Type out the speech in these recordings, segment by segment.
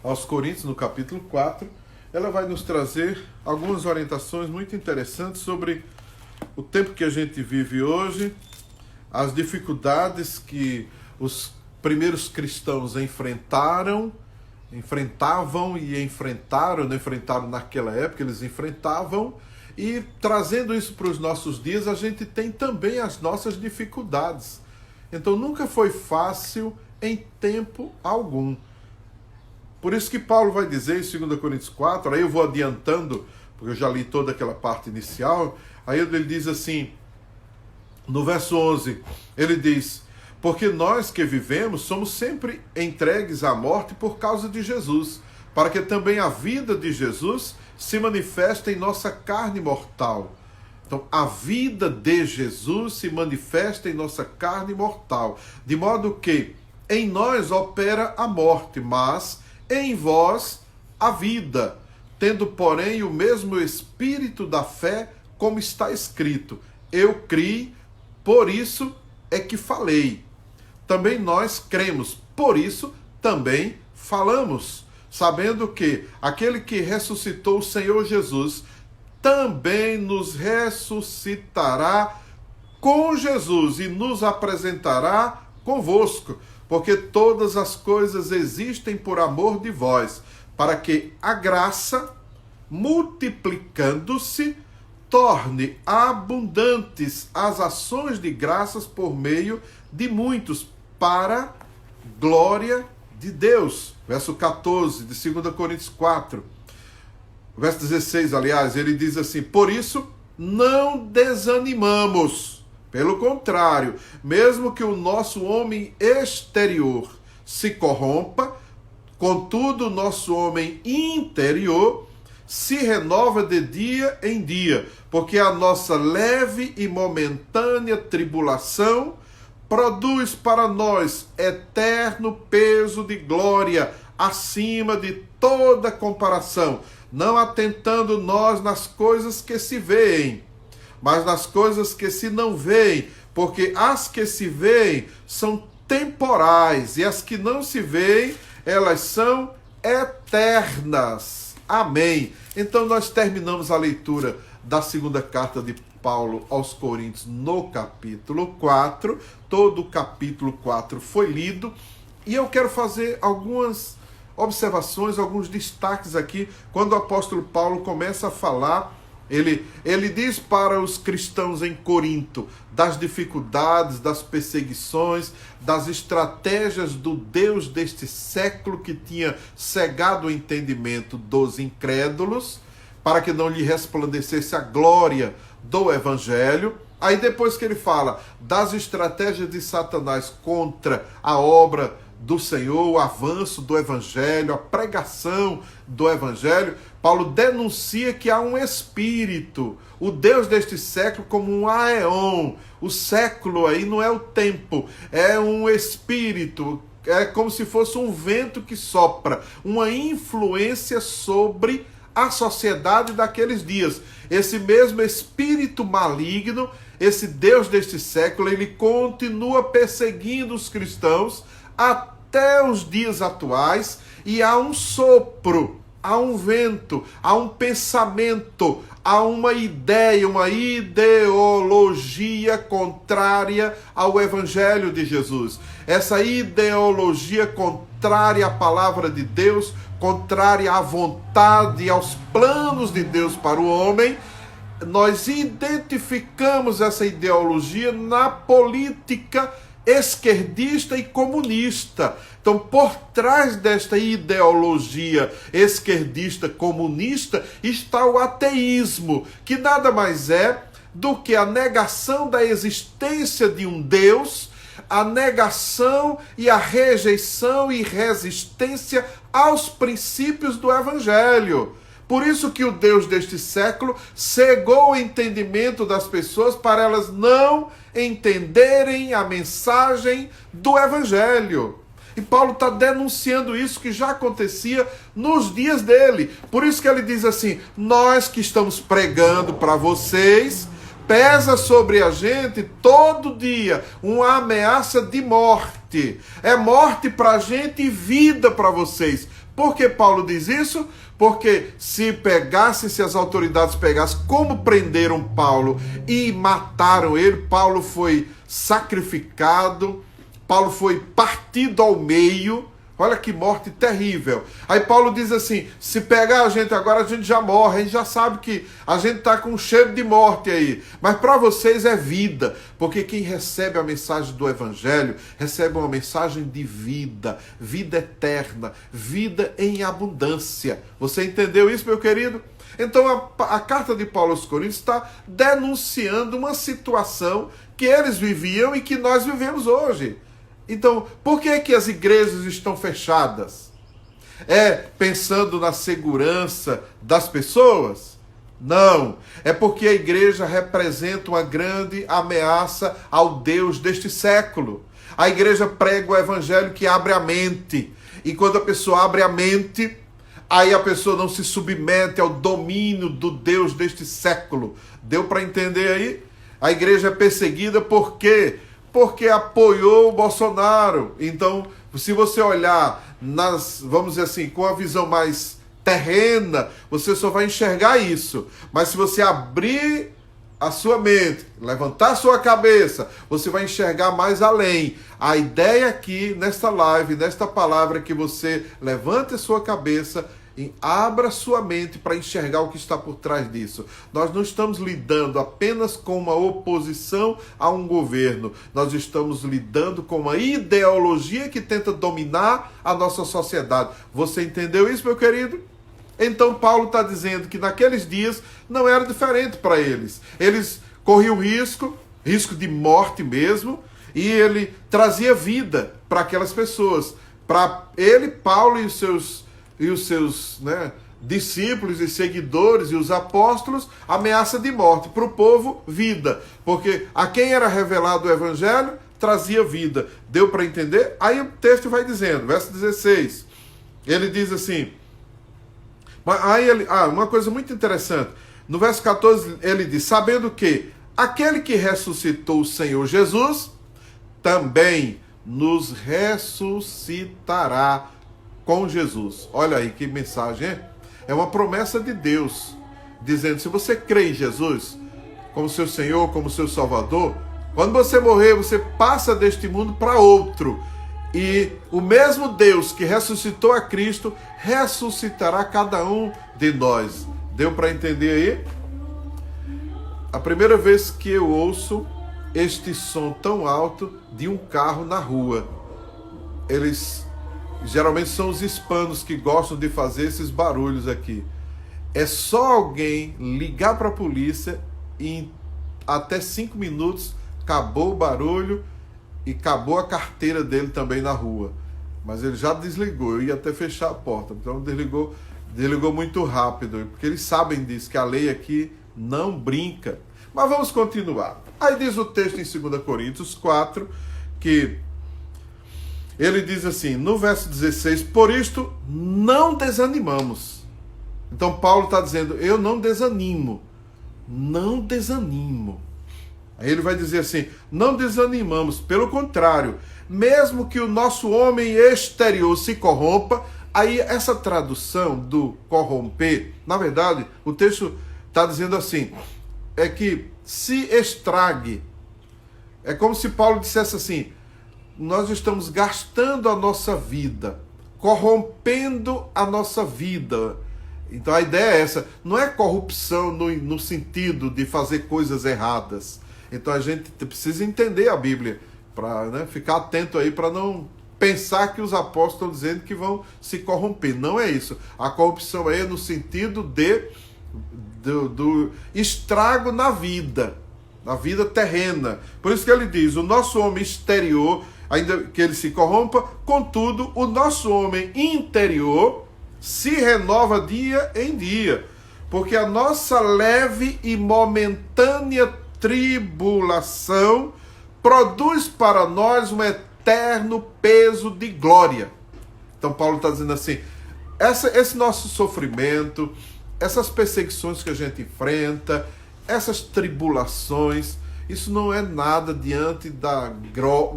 aos Coríntios, no capítulo 4, ela vai nos trazer algumas orientações muito interessantes sobre o tempo que a gente vive hoje, as dificuldades que os primeiros cristãos enfrentavam e enfrentaram naquela época, eles enfrentavam, e trazendo isso para os nossos dias, a gente tem também as nossas dificuldades. Então nunca foi fácil em tempo algum. Por isso que Paulo vai dizer em 2 Coríntios 4, aí eu vou adiantando, porque eu já li toda aquela parte inicial, aí ele diz assim, no verso 11, ele diz: porque nós que vivemos somos sempre entregues à morte por causa de Jesus, para que também a vida de Jesus se manifeste em nossa carne mortal. Então, a vida de Jesus se manifesta em nossa carne mortal, de modo que em nós opera a morte, mas em vós a vida, tendo, porém, o mesmo espírito da fé, como está escrito: eu criei, por isso é que falei. Também nós cremos, por isso também falamos, sabendo que aquele que ressuscitou o Senhor Jesus também nos ressuscitará com Jesus e nos apresentará convosco, porque todas as coisas existem por amor de vós, para que a graça, multiplicando-se, torne abundantes as ações de graças por meio de muitos, para glória de Deus. Verso 14 de 2 Coríntios 4. Verso 16, aliás, ele diz assim: por isso não desanimamos. Pelo contrário, mesmo que o nosso homem exterior se corrompa, contudo o nosso homem interior se renova de dia em dia, porque a nossa leve e momentânea tribulação produz para nós eterno peso de glória, acima de toda comparação, não atentando nós nas coisas que se veem, mas nas coisas que se não veem, porque as que se veem são temporais, e as que não se veem, elas são eternas. Amém. Então nós terminamos a leitura da segunda carta de Paulo aos Coríntios no capítulo 4. Todo o capítulo 4 foi lido, e eu quero fazer algumas observações, alguns destaques aqui, quando o apóstolo Paulo começa a falar. Ele diz para os cristãos em Corinto das dificuldades, das perseguições, das estratégias do Deus deste século que tinha cegado o entendimento dos incrédulos, para que não lhe resplandecesse a glória do Evangelho. Aí depois que ele fala das estratégias de Satanás contra a obra do Senhor, o avanço do Evangelho, a pregação do Evangelho, Paulo denuncia que há um espírito, o Deus deste século, como um aeon. O século aí não é o tempo, é um espírito, é como se fosse um vento que sopra, uma influência sobre a sociedade daqueles dias. Esse mesmo espírito maligno, esse Deus deste século, ele continua perseguindo os cristãos até os dias atuais, e há um sopro, há um vento, há um pensamento, há uma ideia, uma ideologia contrária ao Evangelho de Jesus. Essa ideologia contrária à palavra de Deus, contrária à vontade e aos planos de Deus para o homem. Nós identificamos essa ideologia na política esquerdista e comunista. Então, por trás desta ideologia esquerdista comunista está o ateísmo, que nada mais é do que a negação da existência de um Deus, a negação e a rejeição e resistência aos princípios do Evangelho. Por isso que o Deus deste século cegou o entendimento das pessoas para elas não entenderem a mensagem do Evangelho. E Paulo está denunciando isso que já acontecia nos dias dele. Por isso que ele diz assim: nós que estamos pregando para vocês, pesa sobre a gente todo dia uma ameaça de morte. É morte para a gente e vida para vocês. Por que Paulo diz isso? Porque se as autoridades pegassem como prenderam Paulo e mataram ele, Paulo foi sacrificado, Paulo foi partido ao meio. Olha que morte terrível. Aí Paulo diz assim, se pegar a gente agora, a gente já morre, a gente já sabe que a gente está com um cheiro de morte aí. Mas para vocês é vida, porque quem recebe a mensagem do Evangelho, recebe uma mensagem de vida, vida eterna, vida em abundância. Você entendeu isso, meu querido? Então a carta de Paulo aos Coríntios está denunciando uma situação que eles viviam e que nós vivemos hoje. Então, por que as igrejas estão fechadas? É pensando na segurança das pessoas? Não. É porque a igreja representa uma grande ameaça ao Deus deste século. A igreja prega o evangelho que abre a mente. E quando a pessoa abre a mente, aí a pessoa não se submete ao domínio do Deus deste século. Deu para entender aí? A igreja é perseguida por quê? Porque apoiou o Bolsonaro. Então, se você olhar vamos dizer assim, com a visão mais terrena, você só vai enxergar isso. Mas se você abrir a sua mente, levantar a sua cabeça, você vai enxergar mais além. A ideia aqui, nesta live, nesta palavra, é que você levante a sua cabeça e abra sua mente para enxergar o que está por trás disso. Nós não estamos lidando apenas com uma oposição a um governo. Nós estamos lidando com uma ideologia que tenta dominar a nossa sociedade. Você entendeu isso, meu querido? Então Paulo está dizendo que naqueles dias não era diferente para eles. Eles corriam risco de morte mesmo, e ele trazia vida para aquelas pessoas. Para ele, Paulo e os seus discípulos e seguidores e os apóstolos, ameaça de morte. Para o povo, vida. Porque a quem era revelado o evangelho, trazia vida. Deu para entender? Aí o texto vai dizendo, verso 16, ele diz assim, uma coisa muito interessante, no verso 14 ele diz, sabendo que aquele que ressuscitou o Senhor Jesus, também nos ressuscitará com Jesus. Olha aí que mensagem, hein? É uma promessa de Deus, dizendo, se você crê em Jesus como seu Senhor, como seu Salvador, quando você morrer, você passa deste mundo para outro. E o mesmo Deus que ressuscitou a Cristo, ressuscitará cada um de nós. Deu para entender aí? A primeira vez que eu ouço este som tão alto de um carro na rua. Eles geralmente são os hispanos que gostam de fazer esses barulhos aqui. É só alguém ligar para a polícia e em até 5 minutos acabou o barulho e acabou a carteira dele também na rua. Mas ele já desligou, eu ia até fechar a porta. Então desligou muito rápido, porque eles sabem disso, que a lei aqui não brinca. Mas vamos continuar. Aí diz o texto em 2 Coríntios 4, que ele diz assim, no verso 16, por isto não desanimamos. Então Paulo está dizendo, eu não desanimo. Não desanimo. Aí ele vai dizer assim, não desanimamos, pelo contrário, mesmo que o nosso homem exterior se corrompa, aí essa tradução do corromper, na verdade, o texto está dizendo assim, é que se estrague. É como se Paulo dissesse assim, nós estamos gastando a nossa vida, corrompendo a nossa vida. Então a ideia é essa, não é corrupção no sentido de fazer coisas erradas. Então a gente precisa entender a Bíblia, para ficar atento aí, para não pensar que os apóstolos estão dizendo que vão se corromper. Não é isso. A corrupção é no sentido do estrago na vida terrena. Por isso que ele diz, o nosso homem exterior, ainda que ele se corrompa, contudo, o nosso homem interior se renova dia em dia, porque a nossa leve e momentânea tribulação produz para nós um eterno peso de glória. Então Paulo está dizendo assim, esse nosso sofrimento, essas perseguições que a gente enfrenta, essas tribulações, isso não é nada diante da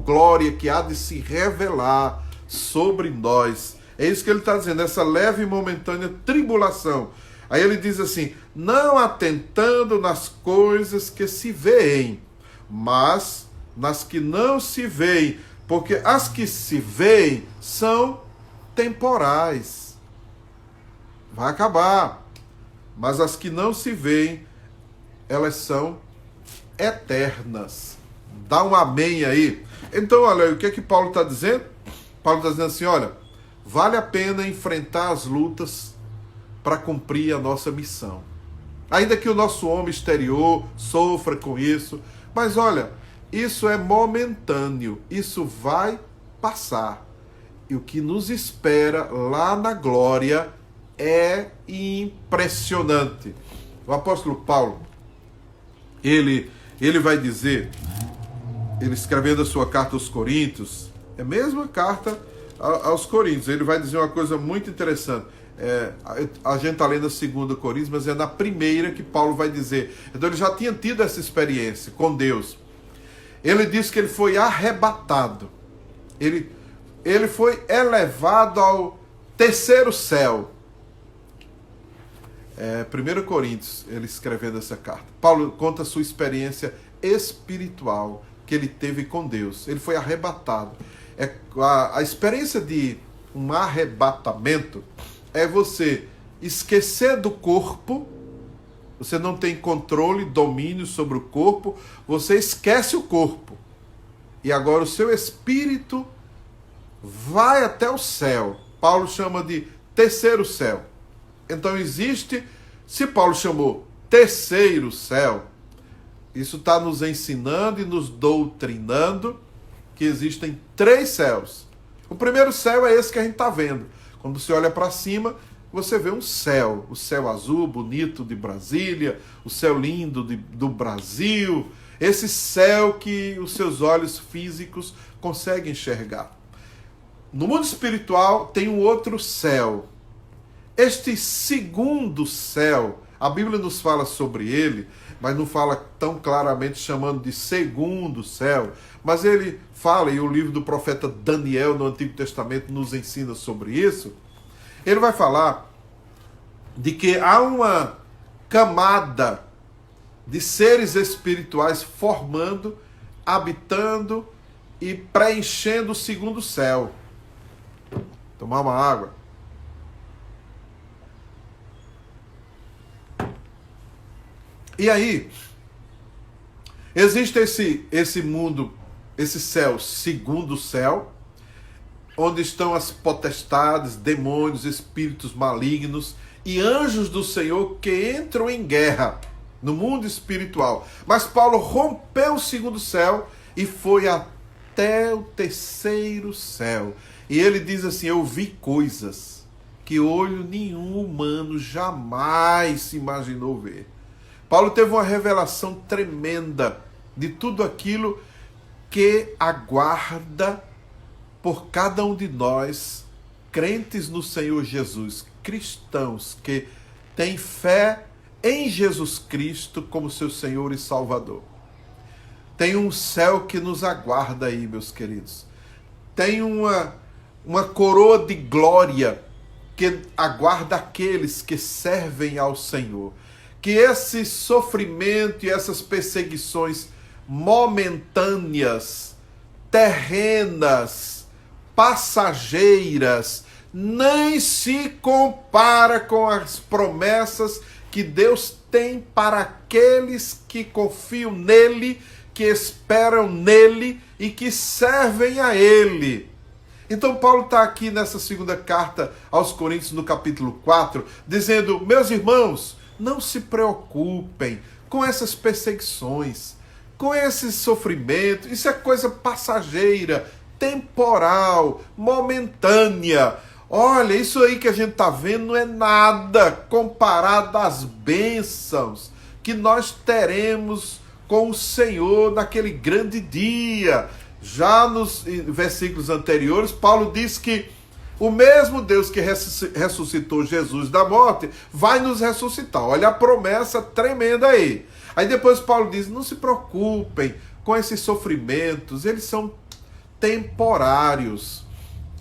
glória que há de se revelar sobre nós. É isso que ele está dizendo, essa leve e momentânea tribulação. Aí ele diz assim, não atentando nas coisas que se veem, mas nas que não se veem, porque as que se veem são temporais. Vai acabar. Mas as que não se veem, elas são eternas. Dá um amém aí. Então, olha, o que é que Paulo está dizendo? Paulo está dizendo assim, olha, vale a pena enfrentar as lutas para cumprir a nossa missão. Ainda que o nosso homem exterior sofra com isso, mas olha, isso é momentâneo, isso vai passar. E o que nos espera lá na glória é impressionante. O apóstolo Paulo, ele vai dizer, ele escrevendo a sua carta aos Coríntios, é a mesma carta aos Coríntios, ele vai dizer uma coisa muito interessante. A gente está lendo a 2 Coríntios, mas é na primeira que Paulo vai dizer. Então ele já tinha tido essa experiência com Deus. Ele diz que ele foi arrebatado. Ele foi elevado ao terceiro céu. 1 Coríntios, ele escrevendo essa carta. Paulo conta a sua experiência espiritual que ele teve com Deus. Ele foi arrebatado. A experiência de um arrebatamento é você esquecer do corpo, você não tem controle, domínio sobre o corpo, você esquece o corpo. E agora o seu espírito vai até o céu. Paulo chama de terceiro céu. Então existe, se Paulo chamou terceiro céu, isso está nos ensinando e nos doutrinando que existem 3 céus. O primeiro céu é esse que a gente está vendo. Quando você olha para cima, você vê um céu. O céu azul, bonito de Brasília, o céu lindo do Brasil. Esse céu que os seus olhos físicos conseguem enxergar. No mundo espiritual tem um outro céu. Este segundo céu, a Bíblia nos fala sobre ele, mas não fala tão claramente chamando de segundo céu. Mas ele fala, e o livro do profeta Daniel no Antigo Testamento nos ensina sobre isso. Ele vai falar de que há uma camada de seres espirituais formando, habitando e preenchendo o segundo céu. Tomar uma água. E aí, existe esse mundo, esse céu, segundo céu, onde estão as potestades, demônios, espíritos malignos e anjos do Senhor que entram em guerra no mundo espiritual. Mas Paulo rompeu o segundo céu e foi até o terceiro céu. E ele diz assim, eu vi coisas que olho nenhum humano jamais se imaginou ver. Paulo teve uma revelação tremenda de tudo aquilo que aguarda por cada um de nós, crentes no Senhor Jesus, cristãos que têm fé em Jesus Cristo como seu Senhor e Salvador. Tem um céu que nos aguarda aí, meus queridos. Tem uma coroa de glória que aguarda aqueles que servem ao Senhor. Que esse sofrimento e essas perseguições momentâneas, terrenas, passageiras, nem se compara com as promessas que Deus tem para aqueles que confiam nele, que esperam nele e que servem a ele. Então Paulo está aqui nessa segunda carta aos Coríntios, no capítulo 4, dizendo, meus irmãos, não se preocupem com essas perseguições, com esse sofrimento. Isso é coisa passageira, temporal, momentânea. Olha, isso aí que a gente está vendo não é nada comparado às bênçãos que nós teremos com o Senhor naquele grande dia. Já nos versículos anteriores, Paulo diz que o mesmo Deus que ressuscitou Jesus da morte vai nos ressuscitar. Olha a promessa tremenda aí. Aí depois Paulo diz, não se preocupem com esses sofrimentos, eles são temporários.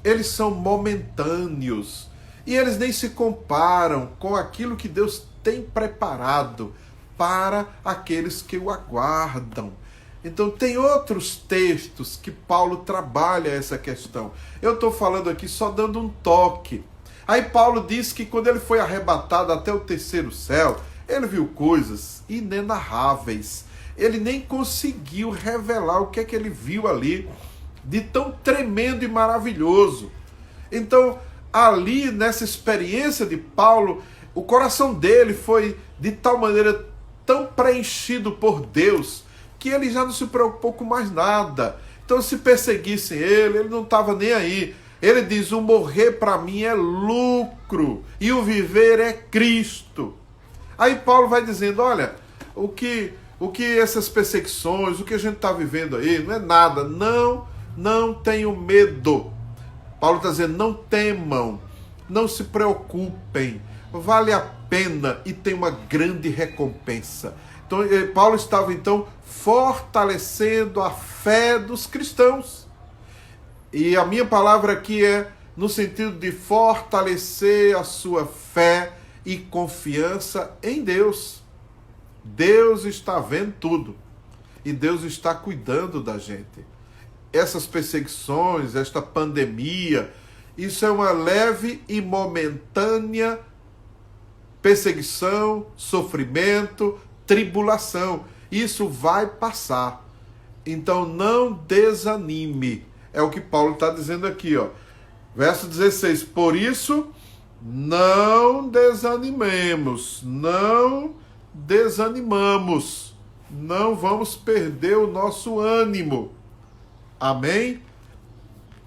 eles são momentâneos e eles nem se comparam com aquilo que Deus tem preparado para aqueles que o aguardam. Então tem outros textos que Paulo trabalha essa questão. Eu estou falando aqui só dando um toque. Aí Paulo diz que quando ele foi arrebatado até o terceiro céu, ele viu coisas inenarráveis. Ele nem conseguiu revelar o que é que ele viu ali de tão tremendo e maravilhoso. Então, ali nessa experiência de Paulo, o coração dele foi de tal maneira tão preenchido por Deus que ele já não se preocupou com mais nada. Então, se perseguissem ele não estava nem aí. Ele diz, o morrer para mim é lucro e o viver é Cristo. Aí Paulo vai dizendo, olha, o que essas perseguições, o que a gente está vivendo aí, não é nada. Não tenham medo. Paulo está dizendo, não temam, não se preocupem, vale a pena e tem uma grande recompensa. Então, Paulo estava então fortalecendo a fé dos cristãos. E a minha palavra aqui é no sentido de fortalecer a sua fé e confiança em Deus. Deus está vendo tudo e Deus está cuidando da gente. Essas perseguições, esta pandemia, isso é uma leve e momentânea perseguição, sofrimento, tribulação. Isso vai passar. Então não desanime. É o que Paulo está dizendo aqui, ó. Verso 16. Por isso, não desanimemos, não desanimamos, não vamos perder o nosso ânimo. Amém?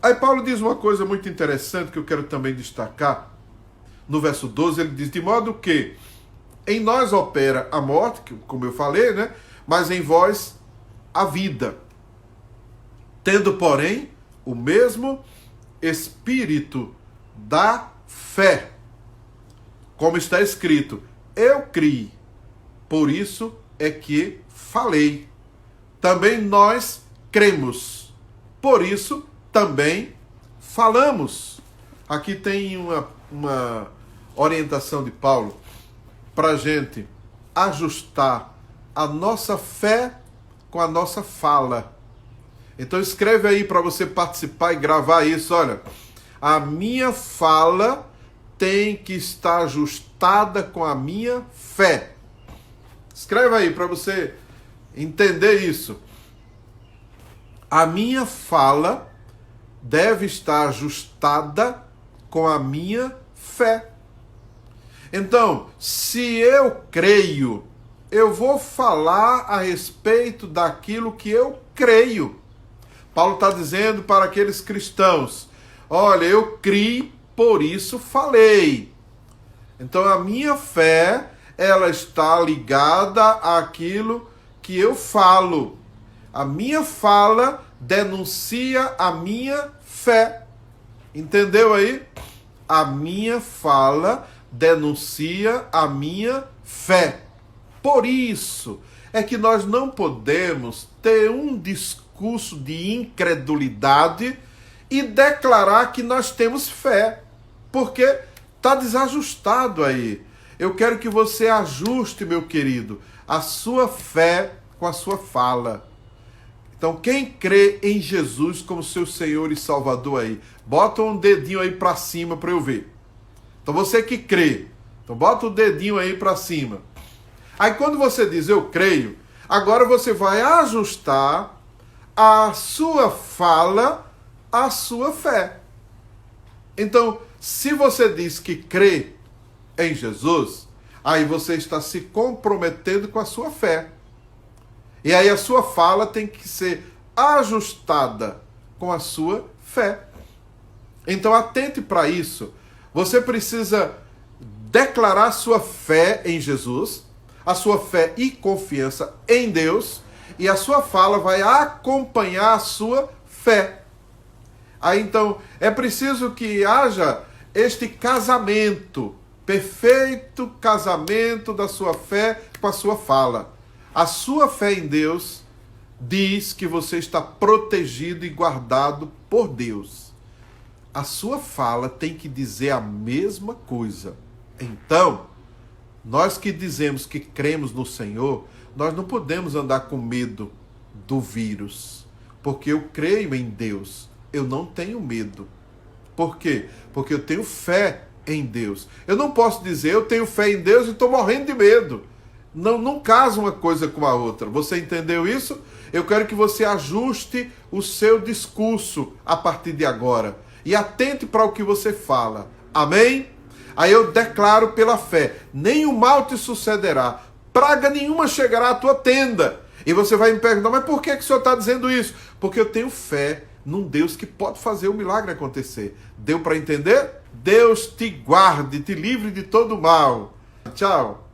Aí Paulo diz uma coisa muito interessante que eu quero também destacar. No verso 12 ele diz, de modo que em nós opera a morte, como eu falei, né? Mas em vós a vida. Tendo, porém, o mesmo espírito da fé. Como está escrito, eu criei, por isso é que falei. Também nós cremos, por isso também falamos. Aqui tem uma orientação de Paulo para a gente ajustar a nossa fé com a nossa fala. Então escreve aí para você participar e gravar isso. Olha, a minha fala tem que estar ajustada com a minha fé. Escreve aí para você entender isso. A minha fala deve estar ajustada com a minha fé. Então, se eu creio, eu vou falar a respeito daquilo que eu creio. Paulo está dizendo para aqueles cristãos, olha, eu criei, por isso falei. Então a minha fé, ela está ligada àquilo que eu falo. A minha fala denuncia a minha fé. Entendeu aí? A minha fala denuncia a minha fé. Por isso é que nós não podemos ter um discurso de incredulidade e declarar que nós temos fé, porque está desajustado aí. Eu quero que você ajuste, meu querido, a sua fé com a sua fala. Então, quem crê em Jesus como seu Senhor e Salvador aí, bota um dedinho aí para cima para eu ver. Então, você que crê, então bota o dedinho aí para cima. Aí, quando você diz eu creio, agora você vai ajustar a sua fala à sua fé. Então, se você diz que crê em Jesus, aí você está se comprometendo com a sua fé. E aí a sua fala tem que ser ajustada com a sua fé. Então atente para isso. Você precisa declarar sua fé em Jesus, a sua fé e confiança em Deus, e a sua fala vai acompanhar a sua fé. Aí então é preciso que haja este casamento, perfeito casamento da sua fé com a sua fala. A sua fé em Deus diz que você está protegido e guardado por Deus. a sua fala tem que dizer a mesma coisa. Então, nós que dizemos que cremos no Senhor, nós não podemos andar com medo do vírus, porque eu creio em Deus, eu não tenho medo. Por quê? Porque eu tenho fé em Deus. Eu não posso dizer eu tenho fé em Deus e estou morrendo de medo. Não casa uma coisa com a outra. Você entendeu isso? Eu quero que você ajuste o seu discurso a partir de agora e atente para o que você fala. Amém? Aí eu declaro pela fé: nenhum mal te sucederá, praga nenhuma chegará à tua tenda. E você vai me perguntar: mas por que o senhor está dizendo isso? Porque eu tenho fé num Deus que pode fazer o milagre acontecer. Deu para entender? Deus te guarde, te livre de todo mal. Tchau.